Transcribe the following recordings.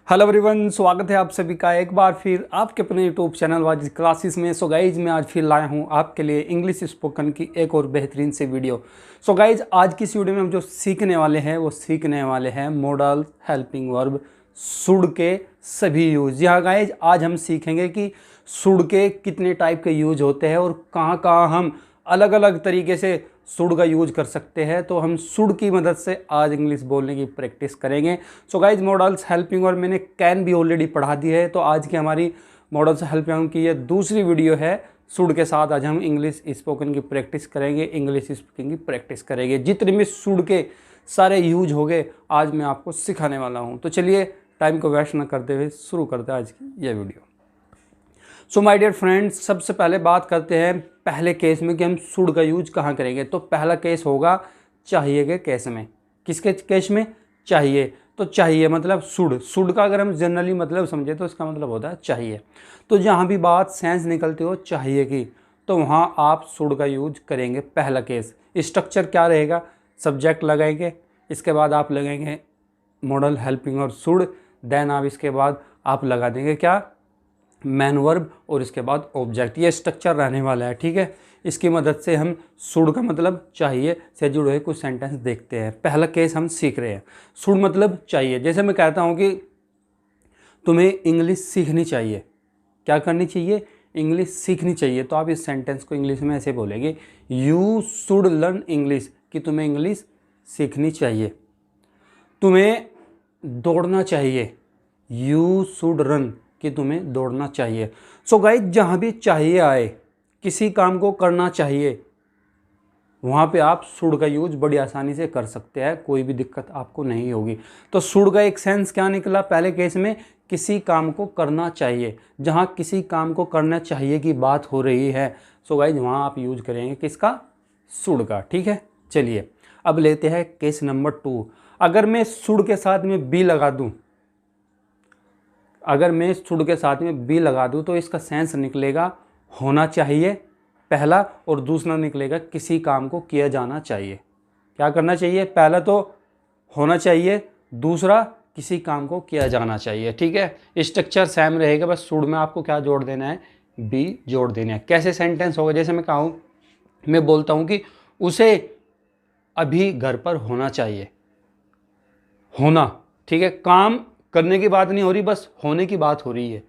Hello everyone, स्वागत है आप सभी का एक बार फिर आपके अपने यूट्यूब चैनल वाजिद क्लासेस में। सो गाइज मैं आज फिर लाया हूँ आपके लिए इंग्लिश स्पोकन की एक और बेहतरीन से वीडियो। सो गाइज आज की इस वीडियो में हम जो सीखने वाले हैं वो सीखने वाले हैं मॉडल हेल्पिंग वर्ब शुड के सभी यूज। जी हाँ गाइज, आज हम सीखेंगे कि शुड के कितने टाइप के यूज होते हैं और कहाँ कहाँ हम अलग अलग तरीके से शुड का यूज कर सकते हैं। तो हम शुड की मदद से आज इंग्लिश बोलने की प्रैक्टिस करेंगे। सो गाइज मॉडल्स हेल्पिंग और मैंने कैन भी ऑलरेडी पढ़ा दी है, तो आज की हमारी मॉडल्स हेल्पिंग की ये दूसरी वीडियो है। शुड के साथ आज हम इंग्लिश स्पोकन की प्रैक्टिस करेंगे, इंग्लिश स्पीकिंग की प्रैक्टिस करेंगे। जितने भी शुड के सारे यूज हो गए आज मैं आपको सिखाने वाला हूँ। तो चलिए टाइम को वेस्ट न करते हुए शुरू करते हैं आज की यह video. So my dear friends, सबसे पहले बात करते हैं पहले केस में कि हम शुड का यूज कहाँ करेंगे। तो पहला केस होगा चाहिए के केस में। किसके केस में? चाहिए। तो चाहिए मतलब शुड। शुड का अगर हम जनरली मतलब समझे तो इसका मतलब होता है चाहिए। तो जहाँ भी बात सेंस निकलती हो चाहिए की, तो वहाँ आप शुड का यूज करेंगे। पहला केस स्ट्रक्चर क्या रहेगा? सब्जेक्ट लगाएंगे, इसके बाद आप लगाएंगे मॉडल हेल्पिंग और शुड, देन आप इसके बाद आप लगा देंगे क्या? मैन वर्ब, और इसके बाद ऑब्जेक्ट। ये स्ट्रक्चर रहने वाला है, ठीक है। इसकी मदद से हम शुड का मतलब चाहिए से जुड़े हुए कुछ सेंटेंस देखते हैं। पहला केस हम सीख रहे हैं, शुड मतलब चाहिए। जैसे मैं कहता हूँ कि तुम्हें इंग्लिश सीखनी चाहिए। क्या करनी चाहिए? इंग्लिश सीखनी चाहिए। तो आप इस सेंटेंस को इंग्लिश में ऐसे बोलेंगे, यू शुड लर्न इंग्लिश, कि तुम्हें इंग्लिश सीखनी चाहिए। तुम्हें दौड़ना चाहिए, यू शुड रन, कि तुम्हें दौड़ना चाहिए। सो गाइस जहाँ भी चाहिए आए, किसी काम को करना चाहिए, वहाँ पे आप शुड का यूज बड़ी आसानी से कर सकते हैं, कोई भी दिक्कत आपको नहीं होगी। तो शुड का एक सेंस क्या निकला पहले केस में? किसी काम को करना चाहिए। जहाँ किसी काम को करना चाहिए की बात हो रही है, सो गाइस वहाँ आप यूज करेंगे किसका? शुड का, ठीक है। चलिए अब लेते हैं केस नंबर 2। अगर मैं शुड के साथ में बी लगा दूँ, अगर मैं शुड के साथ में बी लगा दूं तो इसका सेंस निकलेगा होना चाहिए पहला, और दूसरा निकलेगा किसी काम को किया जाना चाहिए। क्या करना चाहिए? पहला तो होना चाहिए, दूसरा किसी काम को किया जाना चाहिए, ठीक है। स्ट्रक्चर सेम रहेगा, बस शुड में आपको क्या जोड़ देना है? बी जोड़ देना है। कैसे सेंटेंस होगा? जैसे मैं कहूँ, मैं बोलता हूँ कि उसे अभी घर पर होना चाहिए। होना, ठीक है। काम करने की बात नहीं हो रही, बस होने की बात हो रही है।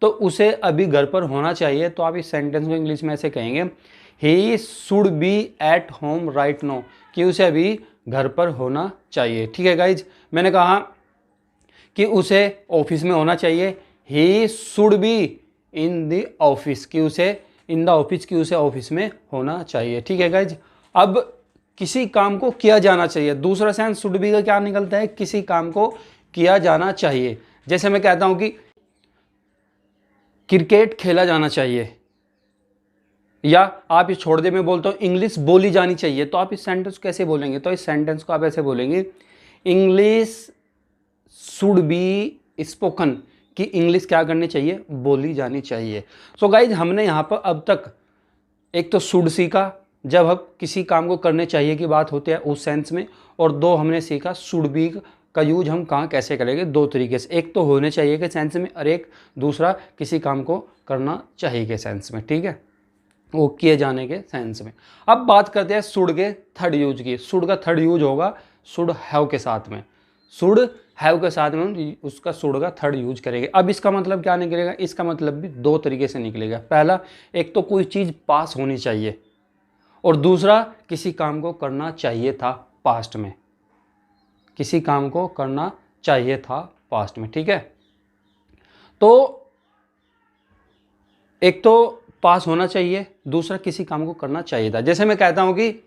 तो उसे अभी घर पर होना चाहिए। तो आप इस सेंटेंस को इंग्लिश में ऐसे कहेंगे, he should be at home right now, कि उसे अभी घर पर होना चाहिए, ठीक है गाइज। मैंने कहा कि उसे ऑफिस में होना चाहिए, he should be in the office, कि उसे इन द ऑफिस, कि उसे ऑफिस में होना चाहिए, ठीक है गाइज। अब किसी काम को किया जाना चाहिए, दूसरा सेंस शुड बी का क्या निकलता है? किसी काम को किया जाना चाहिए। जैसे मैं कहता हूं कि क्रिकेट खेला जाना चाहिए, या आप ये छोड़ दे, मैं बोलता हूं इंग्लिश बोली जानी चाहिए। तो आप इस सेंटेंस कैसे बोलेंगे? तो इस सेंटेंस को आप ऐसे बोलेंगे, इंग्लिश शुड बी स्पोकन, कि इंग्लिश क्या करनी चाहिए? बोली जानी चाहिए। सो गाइज हमने यहां पर अब तक एक तो शुड सीखा, जब हम किसी काम को करने चाहिए की बात होती है उस सेंस में, और दो हमने सीखा शुड बी का यूज हम कहाँ कैसे करेंगे, दो तरीके से। एक तो होने चाहिए के सेंस में, और एक दूसरा किसी काम को करना चाहिए के सेंस में, ठीक है, वो किए जाने के सेंस में। अब बात करते हैं शुड के थर्ड यूज की। शुड का थर्ड यूज होगा शुड हैव के साथ में। शुड हैव के साथ में उसका शुड का थर्ड यूज करेंगे। अब इसका मतलब क्या निकलेगा? इसका मतलब भी दो तरीके से निकलेगा। पहला, एक तो कोई चीज़ पास होनी चाहिए, और दूसरा किसी काम को करना चाहिए था पास्ट में। किसी काम को करना चाहिए था पास्ट में, ठीक है। तो एक तो पास होना चाहिए, दूसरा किसी काम को करना चाहिए था। जैसे मैं कहता हूं कि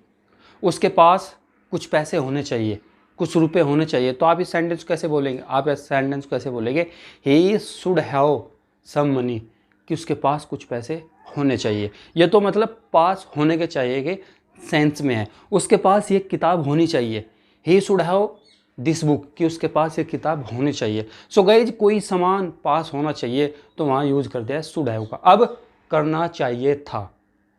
उसके पास कुछ पैसे होने चाहिए, कुछ रुपए होने चाहिए। तो आप इस सेंटेंस को कैसे बोलेंगे? आप इस सेंटेंस को कैसे बोलेंगे, he should have some money, कि उसके पास कुछ पैसे होने चाहिए। ये तो मतलब पास होने के चाहिए के सेंस में है। उसके पास ये किताब होनी चाहिए, ही शुड हैव दिस बुक, कि उसके पास ये किताब होनी चाहिए। सो गाइज कोई सामान पास होना चाहिए तो वहाँ यूज करते हैं शुड हैव का। अब करना चाहिए था,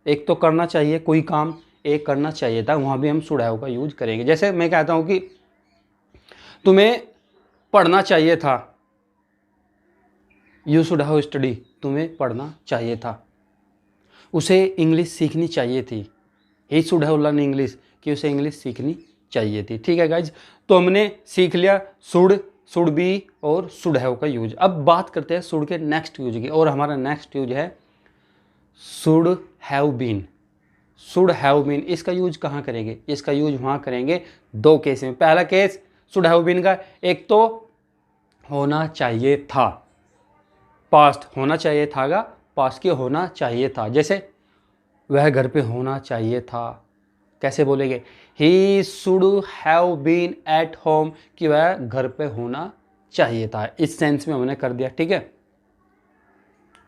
एक तो करना चाहिए कोई काम, एक करना चाहिए था, वहाँ भी हम शुड हैव का यूज करेंगे। जैसे मैं कहता हूँ कि तुम्हें पढ़ना चाहिए था, यू शुड हैव स्टडी, तुम्हें पढ़ना चाहिए था। उसे इंग्लिश सीखनी चाहिए थी। ही शुड हैव लर्न इंग्लिश, कि उसे इंग्लिश सीखनी चाहिए थी। ठीक है गाइज, तो हमने सीख लिया शुड, शुड बी और शुड हैव का यूज। अब बात करते हैं शुड के नेक्स्ट यूज की, और हमारा नेक्स्ट यूज है should have been. Should have been, इसका यूज कहाँ करेंगे? इसका यूज वहाँ करेंगे दो केस में। पहला केस शुड हैव बीन का, एक तो होना चाहिए था, पास्ट होना चाहिए था का पास्ट के होना चाहिए था। जैसे वह घर पे होना चाहिए था, कैसे बोलेंगे? He should have been at home, कि वह घर पे होना चाहिए था। इस सेंस में हमने कर दिया। ठीक है,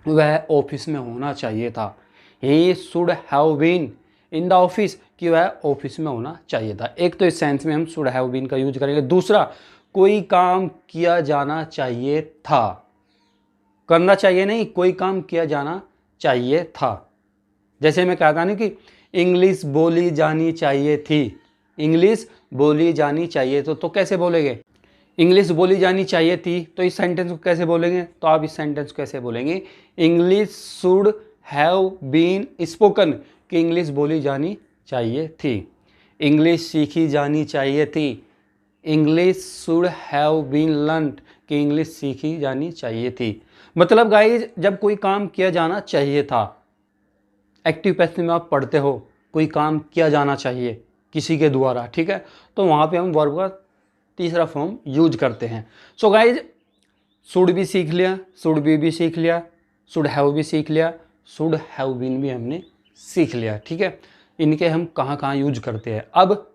वह ऑफिस में होना चाहिए था। He should have been in the office, कि वह ऑफिस में होना चाहिए था। एक तो इस सेंस में हम शुड हैव बीन का यूज करेंगे। दूसरा, कोई काम किया जाना चाहिए था, करना चाहिए नहीं, कोई काम किया जाना चाहिए था। जैसे मैं कहता नहीं कि इंग्लिश बोली जानी चाहिए थी, इंग्लिश बोली जानी चाहिए तो कैसे बोलेंगे? इंग्लिश बोली जानी चाहिए थी, तो इस सेंटेंस को कैसे बोलेंगे? तो आप इस सेंटेंस को कैसे बोलेंगे? English should have been spoken, कि इंग्लिश बोली जानी चाहिए थी। इंग्लिश सीखी जानी चाहिए थी, English should have been learned, कि इंग्लिश सीखी जानी चाहिए थी। मतलब गाइज, जब कोई काम किया जाना चाहिए था, एक्टिव पैसिव में आप पढ़ते हो, कोई काम किया जाना चाहिए किसी के द्वारा, ठीक है, तो वहाँ पे हम वर्ब का तीसरा फॉर्म यूज करते हैं। सो गाइज, शुड भी सीख लिया, शुड बी भी सीख लिया, शुड हैव भी सीख लिया, शुड हैव बीन भी हमने सीख लिया। ठीक है, इनके हम कहाँ कहाँ यूज करते हैं। अब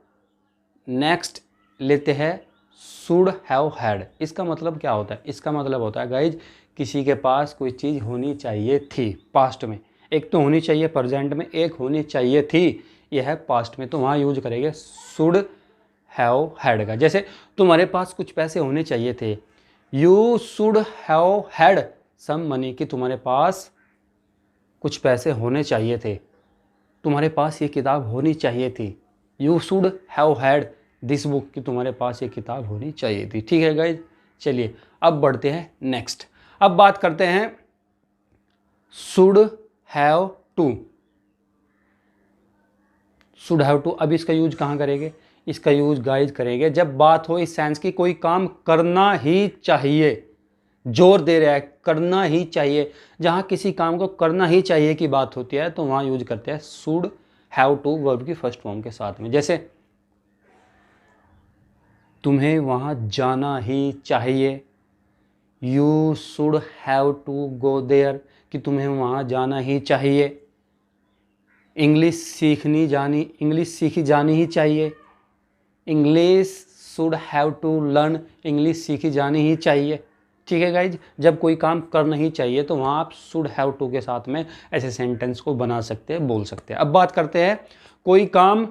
नेक्स्ट लेते हैं शुड हैव हैड। इसका मतलब क्या होता है? इसका मतलब होता है गाइज, किसी के पास कोई चीज़ होनी चाहिए थी पास्ट में। एक तो होनी चाहिए प्रेजेंट में, एक होनी चाहिए थी, यह है पास्ट में, तो वहाँ यूज करेंगे शुड हैव हैड का। जैसे तुम्हारे पास कुछ पैसे होने चाहिए थे, you should have had some money, कि तुम्हारे पास कुछ पैसे होने चाहिए थे, तुम्हारे पास ये किताब होनी चाहिए थी। You should have had this book, कि तुम्हारे पास ये किताब होनी चाहिए थी। ठीक है गाइज, चलिए अब बढ़ते हैं नेक्स्ट। अब बात करते हैं should have to. Should have to, अब इसका यूज कहाँ करेंगे? इसका यूज गाइज करेंगे जब बात हो इस सेंस की कोई काम करना ही चाहिए, जोर दे रहा है करना ही चाहिए, जहाँ किसी काम को करना ही चाहिए की बात होती है, तो वहाँ यूज करते हैं शुड हैव टू वर्ब की फर्स्ट फॉर्म के साथ में। जैसे तुम्हें वहाँ जाना ही चाहिए, you should have to go there, कि तुम्हें वहाँ जाना ही चाहिए। इंग्लिश सीखी जानी ही चाहिए, English should have to learn, English सीखी जानी ही चाहिए। ठीक है गाइज, जब कोई काम करना ही चाहिए तो वहाँ आप शुड हैव टू के साथ में ऐसे सेंटेंस को बना सकते हैं, बोल सकते हैं। अब बात करते हैं कोई काम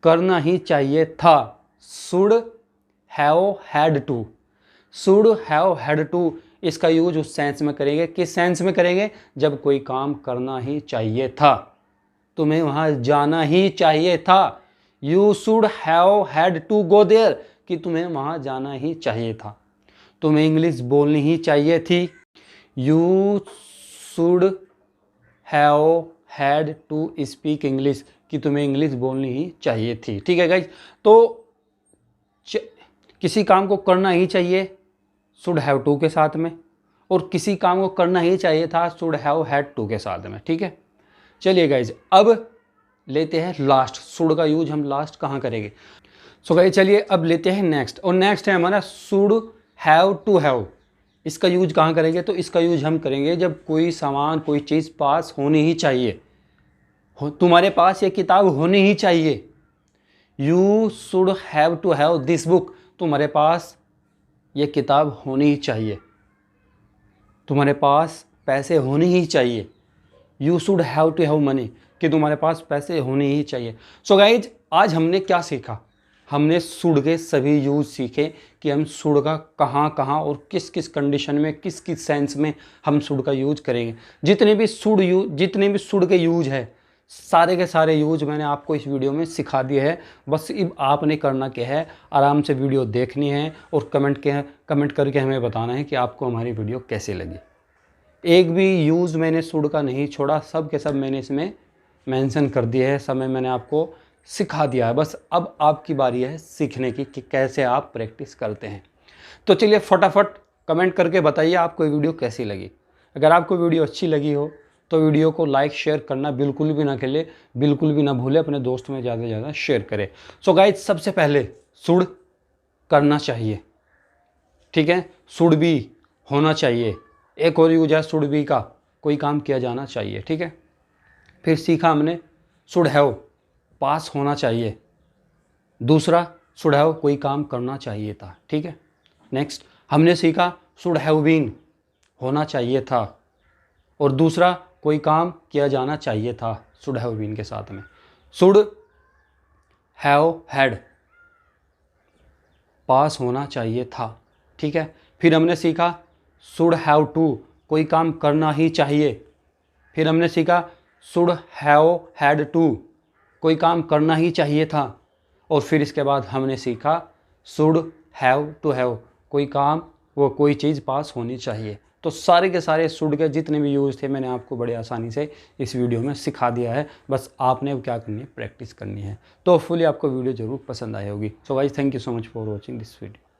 करना ही चाहिए था, should have had to. Should have had to, इसका यूज उस सेंस में करेंगे, किस सेंस में करेंगे? जब कोई काम करना ही चाहिए था, तुम्हें वहाँ जाना ही चाहिए था, you should have had to go there, कि तुम्हें वहाँ जाना ही चाहिए था। तुम्हें इंग्लिश बोलनी ही चाहिए थी, you should have had to speak English, कि तुम्हें इंग्लिश बोलनी ही चाहिए थी। ठीक है गाइज, तो किसी काम को करना ही चाहिए शुड हैव टू के साथ में, और किसी काम को करना ही चाहिए था शुड हैव हैड टू के साथ में। ठीक है, चलिए गाइज अब लेते हैं लास्ट। शुड का यूज हम लास्ट कहाँ करेंगे? सो गाइज चलिए अब लेते हैं नेक्स्ट, और नेक्स्ट है हमारा शुड हैव टू हैव। इसका यूज कहाँ करेंगे? तो इसका यूज हम करेंगे जब कोई सामान कोई चीज़ पास होनी ही चाहिए, तुम्हारे पास ये किताब होनी ही चाहिए, you should have to have this book, तुम्हारे पास ये किताब होनी ही चाहिए, तुम्हारे पास पैसे होने ही चाहिए, you should have to have money, कि तुम्हारे पास पैसे होने ही चाहिए। सो गाइज आज हमने क्या सीखा? हमने शुड के सभी यूज सीखे कि हम शुड का कहाँ कहाँ और किस किस कंडीशन में किस किस सेंस में हम शुड का यूज करेंगे। जितने भी शुड के यूज है सारे के सारे यूज मैंने आपको इस वीडियो में सिखा दिए हैं। बस अब आपने करना क्या है, आराम से वीडियो देखनी है और कमेंट करके हमें बताना है कि आपको हमारी वीडियो कैसी लगी। एक भी यूज़ मैंने सुड का नहीं छोड़ा, सब के सब मैंने इसमें मेंशन कर दिए है, सब मैंने आपको सिखा दिया है। बस अब आपकी बारी है सीखने की कि कैसे आप प्रैक्टिस करते हैं। तो चलिए फटाफट कमेंट करके बताइए आपको ये वीडियो कैसी लगी। अगर आपको वीडियो अच्छी लगी हो तो वीडियो को लाइक शेयर करना बिल्कुल भी ना भूलें, अपने दोस्त में ज़्यादा से ज़्यादा शेयर करें। सो गाइज, सबसे पहले सुड करना चाहिए, ठीक है, शुड बी होना चाहिए। एक और यूज है शुड बी का, कोई काम किया जाना चाहिए, ठीक है। फिर सीखा हमने शुड हैव, पास होना चाहिए। दूसरा शुड हैव, कोई काम करना चाहिए था, ठीक है। नेक्स्ट हमने सीखा शुड हैव बीन, होना चाहिए था। और दूसरा कोई काम किया जाना चाहिए था शुड हैव बीन के साथ में। शुड हैव हैड, पास होना चाहिए था, ठीक है। फिर हमने सीखा शुड हैव टू, कोई काम करना ही चाहिए। फिर हमने सीखा शुड हैव हैड टू, कोई काम करना ही चाहिए था। और फिर इसके बाद हमने सीखा शुड हैव टू हैव, कोई काम कोई चीज़ पास होनी चाहिए। तो सारे के सारे शुड के जितने भी यूज़ थे मैंने आपको बड़े आसानी से इस वीडियो में सिखा दिया है। बस आपने अब क्या करनी है, प्रैक्टिस करनी है। तो फुली आपको वीडियो ज़रूर पसंद आई होगी। So guys, thank you so much for watching this video.